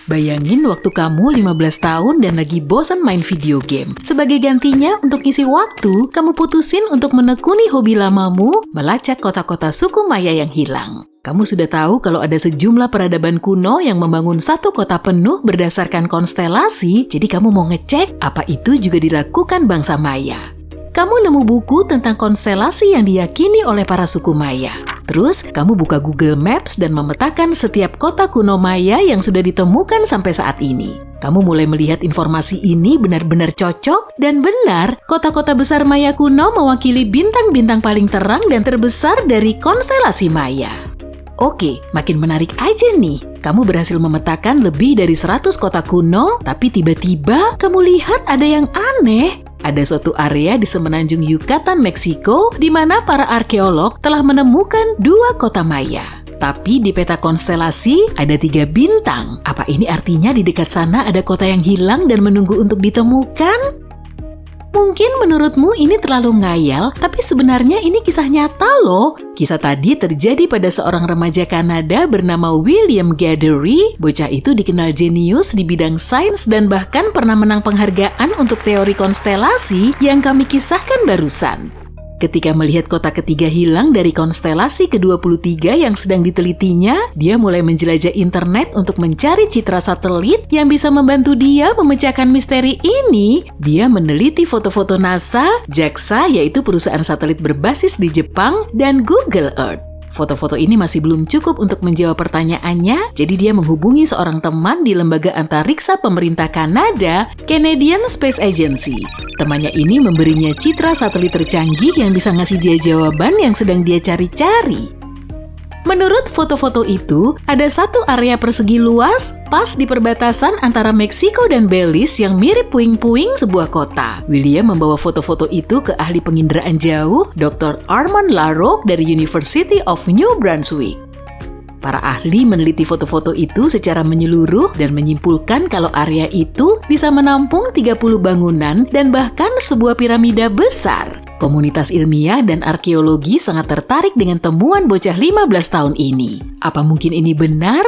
Bayangin waktu kamu 15 tahun dan lagi bosan main video game. Sebagai gantinya, untuk ngisi waktu, kamu putusin untuk menekuni hobi lamamu, melacak kota-kota suku Maya yang hilang. Kamu sudah tahu kalau ada sejumlah peradaban kuno yang membangun satu kota penuh berdasarkan konstelasi, jadi kamu mau ngecek apa itu juga dilakukan bangsa Maya. Kamu nemu buku tentang konstelasi yang diyakini oleh para suku Maya. Terus, kamu buka Google Maps dan memetakan setiap kota kuno Maya yang sudah ditemukan sampai saat ini. Kamu mulai melihat informasi ini benar-benar cocok dan benar, kota-kota besar Maya kuno mewakili bintang-bintang paling terang dan terbesar dari konstelasi Maya. Oke, makin menarik aja nih. Kamu berhasil memetakan lebih dari 100 kota kuno, tapi tiba-tiba kamu lihat ada yang aneh. Ada suatu area di semenanjung Yucatan, Meksiko, di mana para arkeolog telah menemukan 2 kota Maya. Tapi di peta konstelasi ada 3 bintang. Apa ini artinya di dekat sana ada kota yang hilang dan menunggu untuk ditemukan? Mungkin menurutmu ini terlalu ngayal, tapi sebenarnya ini kisah nyata loh. Kisah tadi terjadi pada seorang remaja Kanada bernama William Gathery. Bocah itu dikenal jenius di bidang sains dan bahkan pernah menang penghargaan untuk teori konstelasi yang kami kisahkan barusan. Ketika melihat kota ketiga hilang dari konstelasi ke-23 yang sedang ditelitinya, dia mulai menjelajah internet untuk mencari citra satelit yang bisa membantu dia memecahkan misteri ini. Dia meneliti foto-foto NASA, JAXA yaitu perusahaan satelit berbasis di Jepang, dan Google Earth. Foto-foto ini masih belum cukup untuk menjawab pertanyaannya, jadi dia menghubungi seorang teman di lembaga antariksa pemerintah Kanada, Canadian Space Agency. Temannya ini memberinya citra satelit tercanggih yang bisa ngasih dia jawaban yang sedang dia cari-cari. Menurut foto-foto itu, ada satu area persegi luas pas di perbatasan antara Meksiko dan Belize yang mirip puing-puing sebuah kota. William membawa foto-foto itu ke ahli penginderaan jauh, Dr. Armand LaRocque dari University of New Brunswick. Para ahli meneliti foto-foto itu secara menyeluruh dan menyimpulkan kalau area itu bisa menampung 30 bangunan dan bahkan sebuah piramida besar. Komunitas ilmiah dan arkeologi sangat tertarik dengan temuan bocah 15 tahun ini. Apa mungkin ini benar?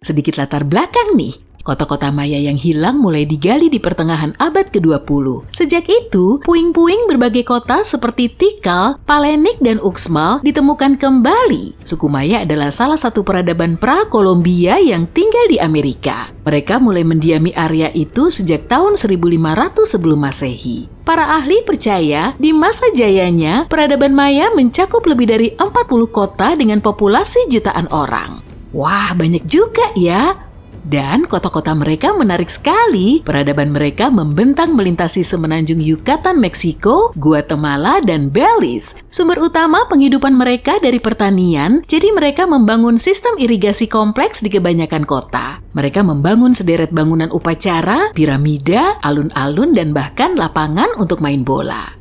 Sedikit latar belakang nih. Kota-kota Maya yang hilang mulai digali di pertengahan abad ke-20. Sejak itu, puing-puing berbagai kota seperti Tikal, Palenik, dan Uxmal ditemukan kembali. Suku Maya adalah salah satu peradaban pra-Kolombia yang tinggal di Amerika. Mereka mulai mendiami area itu sejak tahun 1500 sebelum Masehi. Para ahli percaya, di masa jayanya, peradaban Maya mencakup lebih dari 40 kota dengan populasi jutaan orang. Wah, banyak juga ya! Dan kota-kota mereka menarik sekali. Peradaban mereka membentang melintasi semenanjung Yucatan, Meksiko, Guatemala, dan Belize. Sumber utama penghidupan mereka dari pertanian, jadi mereka membangun sistem irigasi kompleks di kebanyakan kota. Mereka membangun sederet bangunan upacara, piramida, alun-alun, dan bahkan lapangan untuk main bola.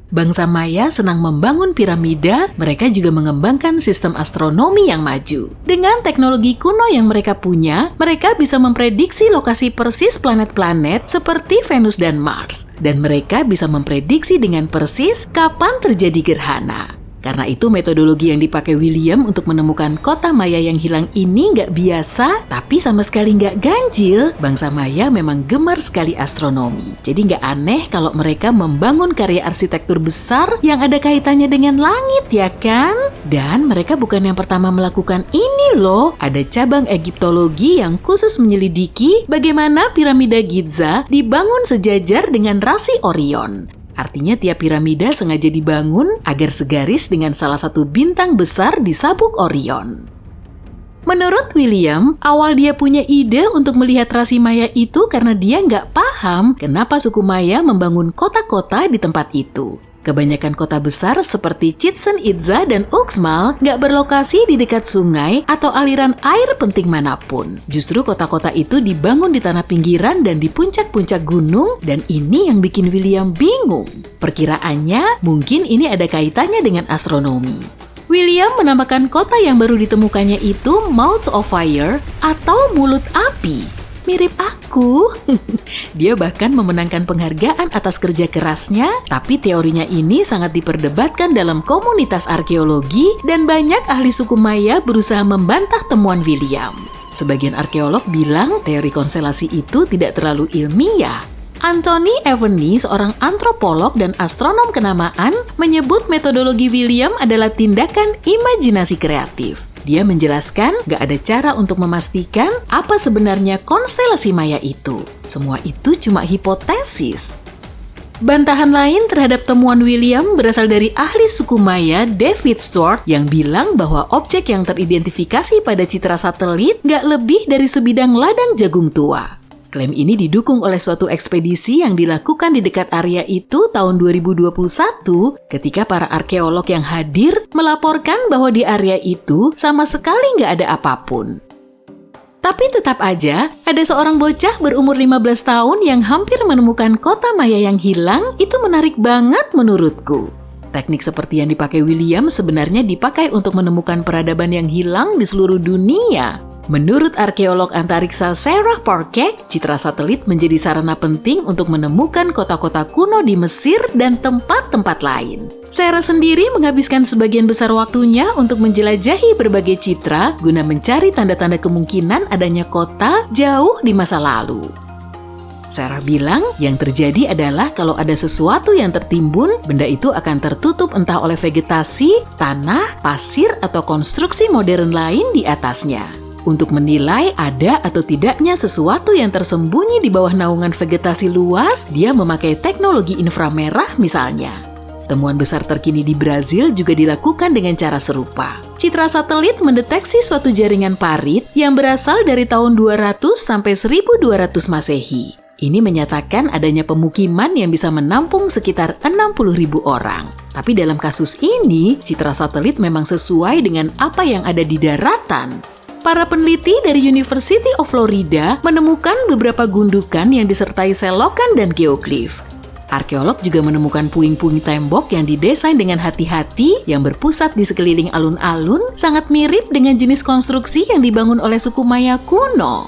Bangsa Maya senang membangun piramida, mereka juga mengembangkan sistem astronomi yang maju. Dengan teknologi kuno yang mereka punya, mereka bisa memprediksi lokasi persis planet-planet seperti Venus dan Mars. Dan mereka bisa memprediksi dengan persis kapan terjadi gerhana. Karena itu metodologi yang dipakai William untuk menemukan kota Maya yang hilang ini nggak biasa, tapi sama sekali nggak ganjil. Bangsa Maya memang gemar sekali astronomi. Jadi nggak aneh kalau mereka membangun karya arsitektur besar yang ada kaitannya dengan langit, ya kan? Dan mereka bukan yang pertama melakukan ini loh. Ada cabang Egiptologi yang khusus menyelidiki bagaimana piramida Giza dibangun sejajar dengan rasi Orion. Artinya tiap piramida sengaja dibangun agar segaris dengan salah satu bintang besar di sabuk Orion. Menurut William, awal dia punya ide untuk melihat rasi Maya itu karena dia nggak paham kenapa suku Maya membangun kota-kota di tempat itu. Kebanyakan kota besar seperti Chichén Itzá dan Uxmal nggak berlokasi di dekat sungai atau aliran air penting manapun. Justru kota-kota itu dibangun di tanah pinggiran dan di puncak-puncak gunung, dan ini yang bikin William bingung. Perkiraannya, mungkin ini ada kaitannya dengan astronomi. William menamakan kota yang baru ditemukannya itu Mouth of Fire atau Mulut Api. Mirip aku. Dia bahkan memenangkan penghargaan atas kerja kerasnya, tapi teorinya ini sangat diperdebatkan dalam komunitas arkeologi dan banyak ahli suku Maya berusaha membantah temuan William. Sebagian arkeolog bilang teori konstelasi itu tidak terlalu ilmiah. Anthony Evany, seorang antropolog dan astronom kenamaan, menyebut metodologi William adalah tindakan imajinasi kreatif. Dia menjelaskan gak ada cara untuk memastikan apa sebenarnya konstelasi Maya itu. Semua itu cuma hipotesis. Bantahan lain terhadap temuan William berasal dari ahli suku Maya David Stewart yang bilang bahwa objek yang teridentifikasi pada citra satelit gak lebih dari sebidang ladang jagung tua. Klaim ini didukung oleh suatu ekspedisi yang dilakukan di dekat area itu tahun 2021 ketika para arkeolog yang hadir melaporkan bahwa di area itu sama sekali gak ada apapun. Tapi tetap aja, ada seorang bocah berumur 15 tahun yang hampir menemukan kota Maya yang hilang. Itu menarik banget menurutku. Teknik seperti yang dipakai William sebenarnya dipakai untuk menemukan peradaban yang hilang di seluruh dunia. Menurut arkeolog antariksa Sarah Parcak, citra satelit menjadi sarana penting untuk menemukan kota-kota kuno di Mesir dan tempat-tempat lain. Sarah sendiri menghabiskan sebagian besar waktunya untuk menjelajahi berbagai citra guna mencari tanda-tanda kemungkinan adanya kota jauh di masa lalu. Sarah bilang yang terjadi adalah kalau ada sesuatu yang tertimbun, benda itu akan tertutup entah oleh vegetasi, tanah, pasir, atau konstruksi modern lain di atasnya. Untuk menilai ada atau tidaknya sesuatu yang tersembunyi di bawah naungan vegetasi luas, dia memakai teknologi inframerah misalnya. Temuan besar terkini di Brazil juga dilakukan dengan cara serupa. Citra satelit mendeteksi suatu jaringan parit yang berasal dari tahun 200 sampai 1200 Masehi. Ini menyatakan adanya pemukiman yang bisa menampung sekitar 60.000 orang. Tapi dalam kasus ini, citra satelit memang sesuai dengan apa yang ada di daratan. Para peneliti dari University of Florida menemukan beberapa gundukan yang disertai selokan dan geoglif. Arkeolog juga menemukan puing-puing tembok yang didesain dengan hati-hati yang berpusat di sekeliling alun-alun, sangat mirip dengan jenis konstruksi yang dibangun oleh suku Maya kuno.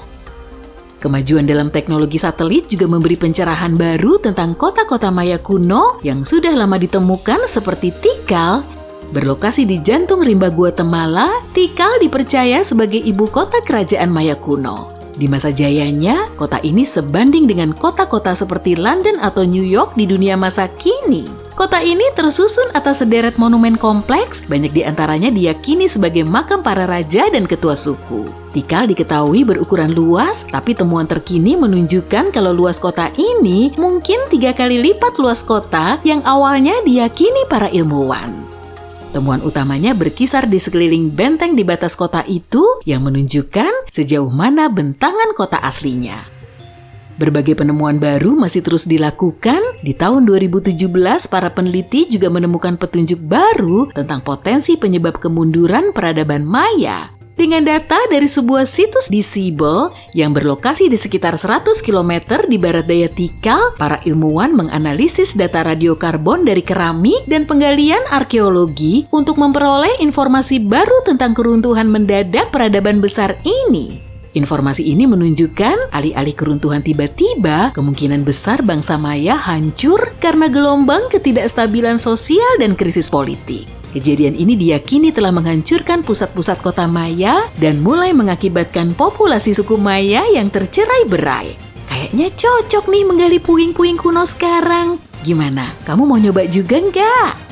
Kemajuan dalam teknologi satelit juga memberi pencerahan baru tentang kota-kota Maya kuno yang sudah lama ditemukan seperti Tikal. Berlokasi di jantung rimba Guatemala, Tikal dipercaya sebagai ibu kota kerajaan Maya kuno. Di masa jayanya, kota ini sebanding dengan kota-kota seperti London atau New York di dunia masa kini. Kota ini tersusun atas sederet monumen kompleks, banyak diantaranya diyakini sebagai makam para raja dan ketua suku. Tikal diketahui berukuran luas, tapi temuan terkini menunjukkan kalau luas kota ini mungkin 3 kali lipat luas kota yang awalnya diyakini para ilmuwan. Temuan utamanya berkisar di sekeliling benteng di batas kota itu yang menunjukkan sejauh mana bentangan kota aslinya. Berbagai penemuan baru masih terus dilakukan. Di tahun 2017, para peneliti juga menemukan petunjuk baru tentang potensi penyebab kemunduran peradaban Maya. Dengan data dari sebuah situs di Siebel yang berlokasi di sekitar 100 km di barat daya Tikal, para ilmuwan menganalisis data radiokarbon dari keramik dan penggalian arkeologi untuk memperoleh informasi baru tentang keruntuhan mendadak peradaban besar ini. Informasi ini menunjukkan alih-alih keruntuhan tiba-tiba, kemungkinan besar bangsa Maya hancur karena gelombang ketidakstabilan sosial dan krisis politik. Kejadian ini diyakini telah menghancurkan pusat-pusat kota Maya dan mulai mengakibatkan populasi suku Maya yang tercerai-berai. Kayaknya cocok nih menggali puing-puing kuno sekarang. Gimana? Kamu mau nyoba juga nggak?